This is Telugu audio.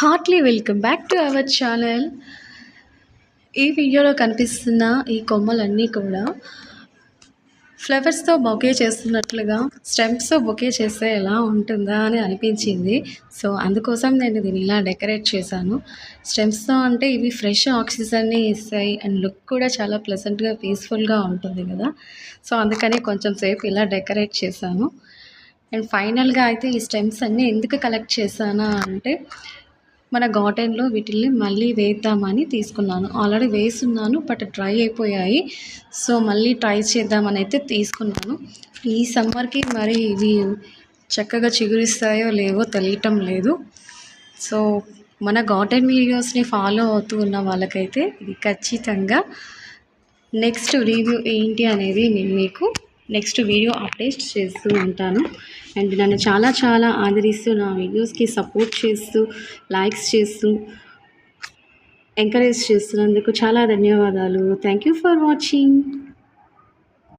Hartley welcome back to our channel. ఈ వీడియోలో కనిపిస్తున్న ఈ కొమ్మలన్నీ కూడా ఫ్లవర్స్తో బొకే చేస్తున్నట్లుగా స్టెమ్స్తో బొకే చేస్తే ఎలా ఉంటుందా అని అనిపించింది. సో అందుకోసం నేను దీన్ని ఇలా డెకరేట్ చేశాను. స్టెమ్స్తో అంటే ఇవి ఫ్రెష్ ఆక్సిజన్ని ఇస్తాయి అండ్ లుక్ కూడా చాలా ప్లెజెంట్గా పీస్ఫుల్గా ఉంటుంది కదా. సో అందుకని కొంచెం సేపు ఇలా డెకరేట్ చేశాను. అండ్ ఫైనల్గా అయితే ఈ స్టెమ్స్ అన్నీ ఎందుకు కలెక్ట్ చేశానా అంటే మన గార్డెన్లో వీటిల్ని మళ్ళీ వేద్దామని తీసుకున్నాను. ఆల్రెడీ వేసున్నాను బట్ డ్రై అయిపోయాయి. సో మళ్ళీ ట్రై చేద్దామని అయితే తీసుకున్నాను. ఈ సమ్మర్కి మరి ఇవి చక్కగా చిగురిస్తాయో లేవో తెలియటం లేదు. సో మన గార్డెన్ వీడియోస్ని ఫాలో అవుతూ ఉన్న వాళ్ళకైతే ఇది ఖచ్చితంగా నెక్స్ట్ రివ్యూ ఏంటి అనేది నేను మీకు నెక్స్ట్ వీడియో అప్డేట్ చేస్తూ ఉంటాను. అండ్ నన్ను చాలా ఆదరిస్తూ నా వీడియోస్కి సపోర్ట్ చేస్తూ లైక్స్ చేస్తూ ఎంకరేజ్ చేస్తున్నందుకు చాలా ధన్యవాదాలు. Thank you for watching.